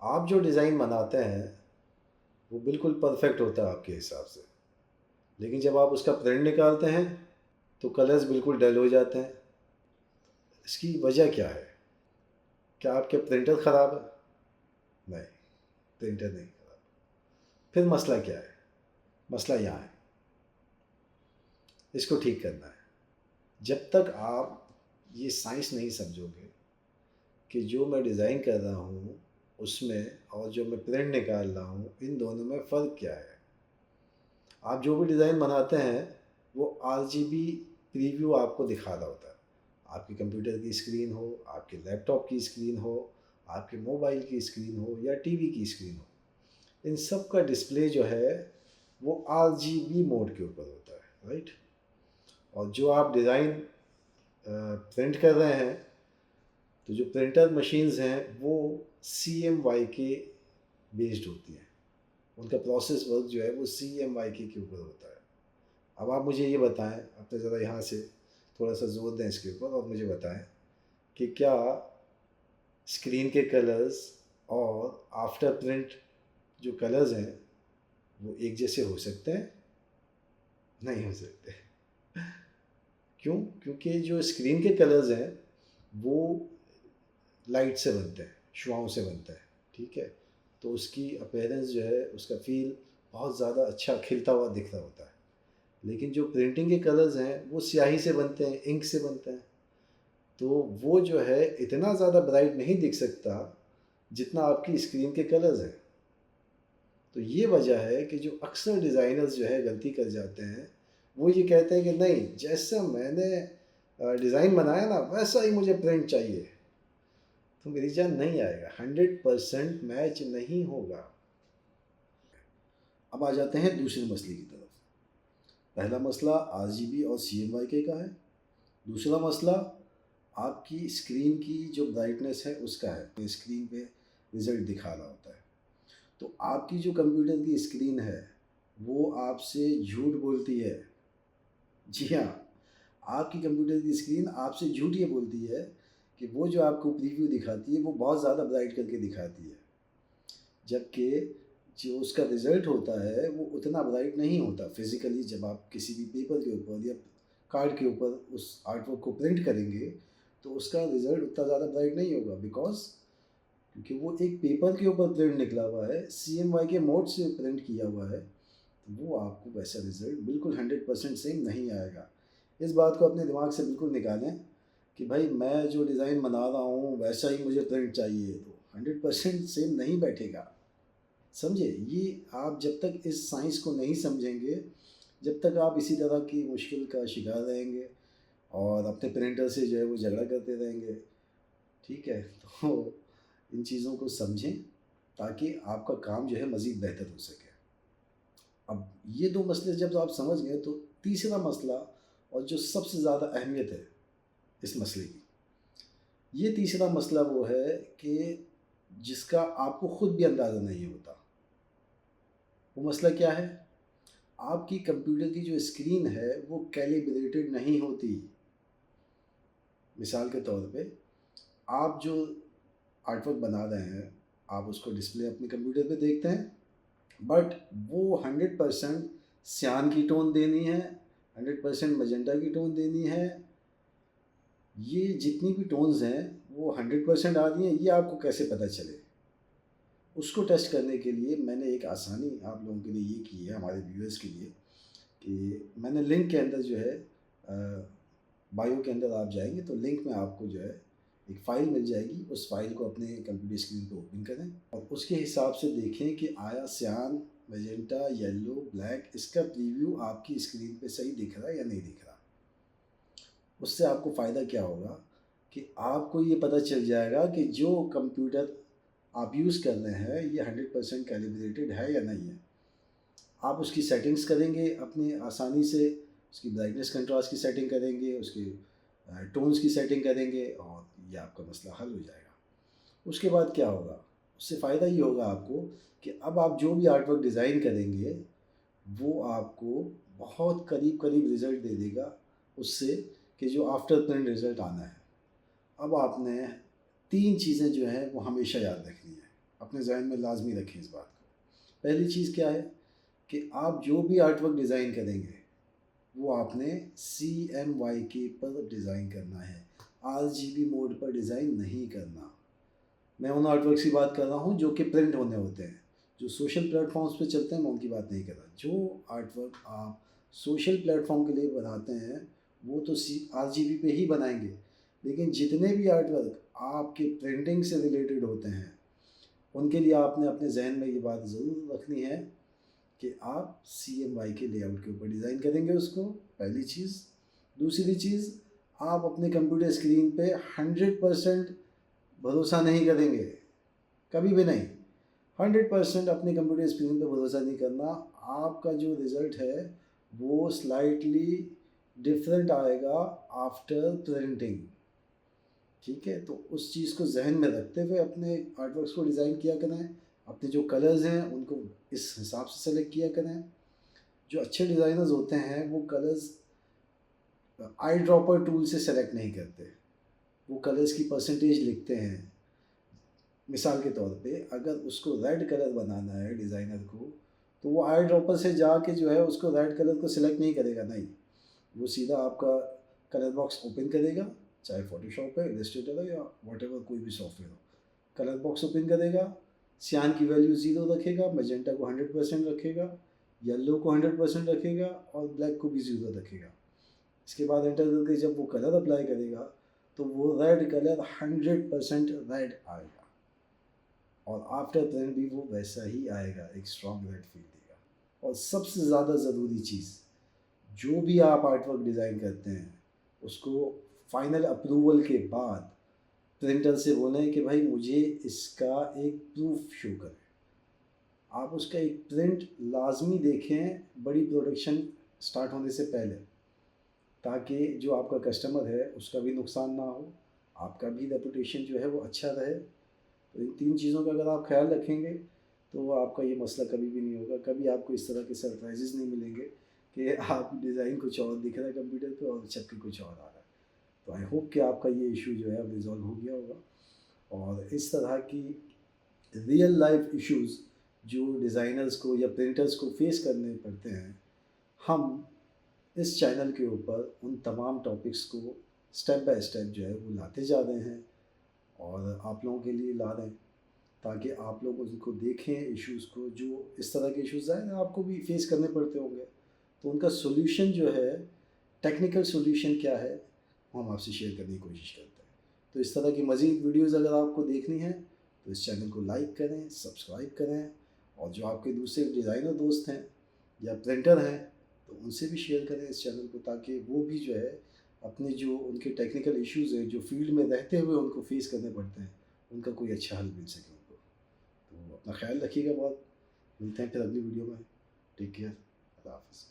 आप जो डिज़ाइन बनाते हैं वो बिल्कुल परफेक्ट होता है आपके हिसाब से, लेकिन जब आप उसका प्रिंट निकालते हैं तो कलर्स बिल्कुल डल हो जाते हैं। इसकी वजह क्या है? क्या आपके प्रिंटर ख़राब है? नहीं, प्रिंटर नहीं ख़राब। फिर मसला क्या है? मसला यहाँ है, इसको ठीक करना है। जब तक आप ये साइंस नहीं समझोगे कि जो मैं डिज़ाइन कर रहा हूँ उसमें और जो मैं प्रिंट निकाल रहा हूँ, इन दोनों में फ़र्क क्या है? आप जो भी डिज़ाइन बनाते हैं वो आरजीबी प्रीव्यू आपको दिखा रहा होता है। आपके कंप्यूटर की स्क्रीन हो, आपके लैपटॉप की स्क्रीन हो, आपके मोबाइल की स्क्रीन हो या टीवी की स्क्रीन हो, इन सब का डिस्प्ले जो है वो आरजीबी मोड के ऊपर होता है, राइट? और जो आप डिज़ाइन प्रिंट कर रहे हैं, तो जो प्रिंटर मशीन्स हैं वो CMYK बेस्ड होती हैं। उनका प्रोसेस वर्क जो है वो CMYK के ऊपर होता है। अब आप मुझे ये बताएं, अपने ज़रा यहाँ से थोड़ा सा जोर दें इसके ऊपर और मुझे बताएं कि क्या स्क्रीन के कलर्स और आफ्टर प्रिंट जो कलर्स हैं वो एक जैसे हो सकते हैं? नहीं हो सकते। क्यों? क्योंकि जो स्क्रीन के कलर्स हैं वो लाइट से बनते हैं, शुआओं से बनता है, ठीक है? तो उसकी अपीयरेंस जो है, उसका फ़ील बहुत ज़्यादा अच्छा खिलता हुआ दिख रहा होता है। लेकिन जो प्रिंटिंग के कलर्स हैं वो स्याही से बनते हैं, इंक से बनते हैं। तो वो जो है इतना ज़्यादा ब्राइट नहीं दिख सकता जितना आपकी स्क्रीन के कलर्स हैं। तो ये वजह है कि जो अक्सर डिज़ाइनर्स जो है गलती कर जाते हैं, वो ये कहते हैं कि नहीं, जैसा मैंने डिज़ाइन बनाया ना वैसा ही मुझे प्रिंट चाहिए। तो मेरी जान नहीं आएगा, 100% मैच नहीं होगा। अब आ जाते हैं दूसरे मसले की तरफ। पहला मसला RGB और CMYK का है। दूसरा मसला आपकी स्क्रीन की जो ब्राइटनेस है उसका है। स्क्रीन पे रिज़ल्ट दिखा रहा होता है। तो आपकी जो कंप्यूटर की स्क्रीन है वो आपसे झूठ बोलती है। जी हाँ, आपकी कंप्यूटर की स्क्रीन आपसे झूठ ये बोलती है कि वो जो आपको प्रीव्यू दिखाती है वो बहुत ज़्यादा ब्राइट करके दिखाती है, जबकि जो उसका रिज़ल्ट होता है वो उतना ब्राइट नहीं होता। फिज़िकली जब आप किसी भी पेपर के ऊपर या कार्ड के ऊपर उस आर्टवर्क को प्रिंट करेंगे तो उसका रिज़ल्ट उतना ज़्यादा ब्राइट नहीं होगा, बिकॉज़ क्योंकि वो एक पेपर के ऊपर प्रिंट निकला हुआ है, CMYK मोड से प्रिंट किया हुआ है, तो वो आपको वैसा रिज़ल्ट बिल्कुल 100% सेम नहीं आएगा। इस बात को अपने दिमाग से बिल्कुल निकालें कि भाई मैं जो डिज़ाइन बना रहा हूँ वैसा ही मुझे प्रिंट चाहिए, तो 100% सेम नहीं बैठेगा। समझे? ये आप जब तक इस साइंस को नहीं समझेंगे, जब तक आप इसी तरह की मुश्किल का शिकार रहेंगे और अपने प्रिंटर से जो है वो झगड़ा करते रहेंगे, ठीक है? तो इन चीज़ों को समझें ताकि आपका काम जो है मज़ीद बेहतर हो सके। अब ये 2 मसले जब आप समझ गए तो तीसरा मसला, और जो सबसे ज़्यादा अहमियत है इस मसले की, ये तीसरा मसला वो है कि जिसका आपको खुद भी अंदाज़ा नहीं होता। वो मसला क्या है? आपकी कंप्यूटर की जो स्क्रीन है वो कैलिब्रेटेड नहीं होती। मिसाल के तौर पे आप जो आर्टवर्क बना रहे हैं, आप उसको डिस्प्ले अपने कंप्यूटर पे देखते हैं, बट वो 100% सियान की टोन देनी है, 100% मजेंटा की टोन देनी है। ये जितनी भी टोन्स हैं वो 100% आ रही हैं, ये आपको कैसे पता चले? उसको टेस्ट करने के लिए मैंने एक आसानी आप लोगों के लिए ये की है, हमारे व्यूअर्स के लिए, कि मैंने लिंक के अंदर जो है बायो के अंदर आप जाएंगे तो लिंक में आपको जो है एक फ़ाइल मिल जाएगी। उस फाइल को अपने कंप्यूटर स्क्रीन पे ओपन करें और उसके हिसाब से देखें कि आया सियान, मैजेंटा, येलो, ब्लैक इसका प्रीव्यू आपकी स्क्रीन पे सही दिख रहा है या नहीं दिख रहा। उससे आपको फ़ायदा क्या होगा कि आपको ये पता चल जाएगा कि जो कंप्यूटर आप यूज़ कर रहे हैं ये 100% कैलिब्रेटेड है या नहीं है। आप उसकी सेटिंग्स करेंगे अपनी आसानी से, उसकी ब्राइटनेस कंट्रास्ट की सेटिंग करेंगे, उसकी टोन्स की सेटिंग करेंगे और ये आपका मसला हल हो जाएगा। उसके बाद क्या होगा? उससे फ़ायदा ये होगा आपको कि अब आप जो भी आर्टवर्क डिज़ाइन करेंगे वो आपको बहुत करीब-करीब रिज़ल्ट दे देगा उससे, कि जो आफ्टर प्रिंट रिज़ल्ट आना है। अब आपने 3 चीज़ें जो हैं वो हमेशा याद रखनी है अपने ज़हन में लाज़मी रखें इस बात को। पहली चीज़ क्या है कि आप जो भी आर्ट वर्क डिज़ाइन करेंगे, वो आपने CMYK पर डिज़ाइन करना है, RGB मोड पर डिज़ाइन नहीं करना। मैं उन आर्ट वर्क्स की बात कर रहा हूँ जो कि प्रिंट होने होते हैं। जो सोशल प्लेटफ़ॉर्म्स पे चलते हैं, मैं उनकी बात नहीं कर रहा। जो आर्ट वर्क आप सोशल प्लेटफ़ॉर्म के लिए बनाते हैं, वो तो RGB पे ही बनाएँगे। लेकिन जितने भी आर्ट वर्क आपके प्रिंटिंग से रिलेटेड होते हैं, उनके लिए आपने अपने ज़हन में ये बात ज़रूर रखनी है कि आप CMYK लेआउट के ऊपर डिज़ाइन करेंगे उसको, पहली चीज़। दूसरी चीज़, आप अपने कंप्यूटर स्क्रीन पे 100% भरोसा नहीं करेंगे, कभी भी नहीं। 100% अपने कंप्यूटर स्क्रीन पे भरोसा नहीं करना। आपका जो रिज़ल्ट है, वो स्लाइटली डिफरेंट आएगा आफ्टर प्रिंटिंग, ठीक है? तो उस चीज़ को ज़हन में रखते हुए अपने आर्टवर्क्स को डिज़ाइन किया करें। अपने जो कलर्स हैं, उनको इस हिसाब से सेलेक्ट किया करें। जो अच्छे डिज़ाइनर्स होते हैं, वो कलर्स आई ड्रॉपर टूल से सेलेक्ट नहीं करते। वो कलर्स की परसेंटेज लिखते हैं। मिसाल के तौर पे अगर उसको रेड कलर बनाना है डिज़ाइनर को, तो वो आई ड्रॉपर से जाके जो है उसको रेड कलर को सिलेक्ट नहीं करेगा, नहीं। वो सीधा आपका कलर बॉक्स ओपन करेगा, चाहे फ़ोटोशॉप है, इलस्ट्रेटर है या व्हाटएवर कोई भी सॉफ्टवेयर हो। कलर बॉक्स ओपन करेगा, सियान की वैल्यू 0 रखेगा, मैजेंटा को 100% रखेगा, येलो को 100% रखेगा और ब्लैक को भी 0 रखेगा। इसके बाद एंटर करके जब वो कलर अप्लाई करेगा, तो वो रेड कलर 100% रेड आएगा और आफ्टर प्रिंट भी वो वैसा ही आएगा, एक स्ट्रॉन्ग रेड फील देगा। और सबसे ज़्यादा ज़रूरी चीज़, जो भी आप आर्टवर्क डिज़ाइन करते हैं, उसको फाइनल अप्रूवल के बाद प्रिंटर से बोलें कि भाई मुझे इसका एक प्रूफ शो करें। आप उसका एक प्रिंट लाज़मी देखें बड़ी प्रोडक्शन स्टार्ट होने से पहले, ताकि जो आपका कस्टमर है उसका भी नुकसान ना हो, आपका भी रेपुटेशन जो है वो अच्छा रहे। तो इन 3 चीज़ों का अगर आप ख़्याल रखेंगे, तो आपका ये मसला कभी भी नहीं होगा। कभी आपको इस तरह के सरप्राइज़ेज़ नहीं मिलेंगे कि आप डिज़ाइन कुछ और दिख रहा है कंप्यूटर पे और छप के कुछ और आ रहा है। तो आई होप कि आपका ये इश्यू जो है अब रिज़ॉल्व हो गया होगा। और इस तरह की रियल लाइफ़ इश्यूज़ जो डिज़ाइनर्स को या प्रिंटर्स को फ़ेस करने पड़ते हैं, हम इस चैनल के ऊपर उन तमाम टॉपिक्स को स्टेप बाय स्टेप जो है वो लाते जा रहे हैं और आप लोगों के लिए ला रहे हैं, ताकि आप लोग उनको देखें इश्यूज़ को। जो इस तरह के इश्यूज़ आए ना, आपको भी फेस करने पड़ते होंगे, तो उनका सॉल्यूशन जो है, टेक्निकल सॉल्यूशन क्या है, वो हम आपसे शेयर करने की कोशिश करते हैं। तो इस तरह की मज़ीद वीडियोज़ अगर आपको देखनी है, तो इस चैनल को लाइक करें, सब्सक्राइब करें और जो आपके दूसरे डिज़ाइनर दोस्त हैं या प्रिंटर हैं, तो उनसे भी शेयर करें इस चैनल को, ताकि वो भी जो है अपने जो उनके टेक्निकल इश्यूज़ हैं, जो फ़ील्ड में रहते हुए उनको फ़ेस करने पड़ते हैं, उनका कोई अच्छा हल मिल सके उनको। तो अपना ख़्याल रखिएगा बहुत। मिलते हैं फिर अगली वीडियो में। Take care. अल्लाह हाफ़िज़।